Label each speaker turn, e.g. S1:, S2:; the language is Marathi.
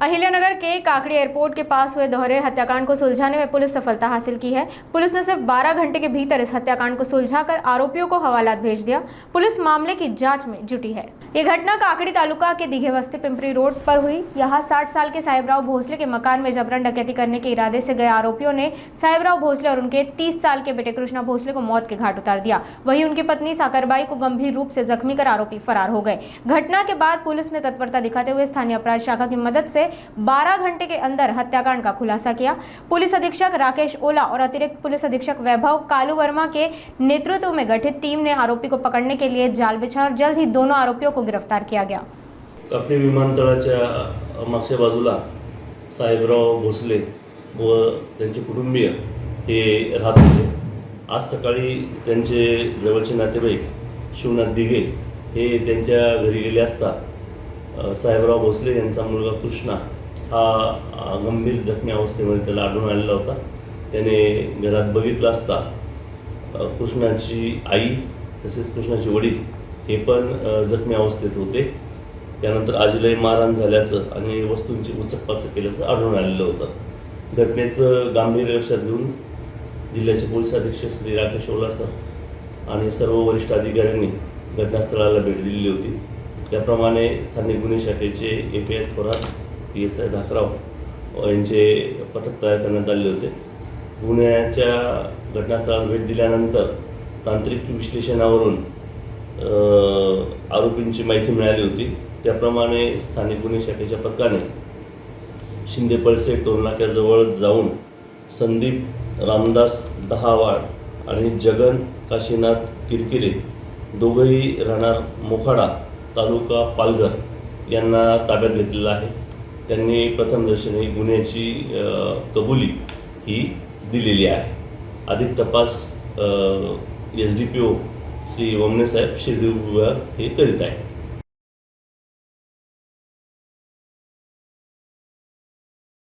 S1: अहिल्यानगर के काकड़ी एयरपोर्ट के पास हुए दोहरे हत्याकांड को सुलझाने में पुलिस सफलता हासिल की है। पुलिस ने सिर्फ 12 घंटे के भीतर इस हत्याकांड को सुलझाकर आरोपियों को हवालात भेज दिया। पुलिस मामले की जांच में जुटी है। ये घटना काकड़ी तालुका के दिघे बस्ती पिंपरी रोड पर हुई। यहाँ 60 साल के साहेबराव भोसले के मकान में जबरन डकैती करने के इरादे से गए आरोपियों ने साहेबराव भोसले और उनके 30 साल के बेटे कृष्णा भोसले को मौत के घाट उतार दिया। वहीं उनकी पत्नी साकरबाई को गंभीर रूप से जख्मी कर आरोपी फरार हो गए। घटना के बाद पुलिस ने तत्परता दिखाते हुए स्थानीय अपराध शाखा की मदद से 12 घंटे के अंदर हत्याकांड का खुलासा किया। पुलिस अधीक्षक राकेश ओला और अतिरिक्त पुलिस अधीक्षक वैभव कालू वर्मा के नेतृत्व में गठित टीम ने आरोपी को पकड़ने के लिए जाल बिछा और जल्द ही दोनों आरोपियों को गिरफ्तार किया गया।
S2: काकडी विमानतळाच्या मागच्या बाजूला साहेबराव भोसले व त्यांचे कुटुंबीय हे राहत होते। आज सकाळी त्यांचे जवळचे नातेवाईक शिवनाथ दिघे हे त्यांच्या घरी गेले असता साहेबराव भोसले यांचा मुलगा कृष्णा हा गंभीर जखमी अवस्थेमध्ये त्याला आढळून आलेला होता। त्याने घरात बघितलं असता कृष्णाची आई तसेच कृष्णाचे वडील हे पण जखमी अवस्थेत होते। त्यानंतर आजीलाही मारहाण झाल्याचं आणि वस्तूंची उचकपाचक केल्याचं आढळून आलेलं होतं। घटनेचं गांभीर्य लक्षात घेऊन जिल्ह्याचे पोलीस अधीक्षक श्री राकेश ओला सर आणि सर्व वरिष्ठ अधिकाऱ्यांनी घटनास्थळाला भेट दिलेली होती। त्याप्रमाणे स्थानिक गुन्हे शाखेचे API थोरात PSI धाकराव यांचे पथक तयार करण्यात आले होते। गुन्ह्याच्या घटनास्थळाला भेट दिल्यानंतर तांत्रिक विश्लेषणावरून आरोपींची माहिती मिळाली होती। त्याप्रमाणे स्थानिक गुन्हे शाखेच्या पथकाने शिंदेपळसे टोलनाक्याजवळ जाऊन संदीप रामदास दहावाड आणि जगन काशीनाथ किरकिरे दोघंही राहणार मोखाडा तालुका पालघर यांना ताब्यात घेतलेलं आहे। त्यांनी प्रथमदर्शनी गुन्ह्याची कबुली ही दिलेली आहे। अधिक तपास SDPO श्री वमने साहेब शिर्डी विभाग हे करीत आहेत।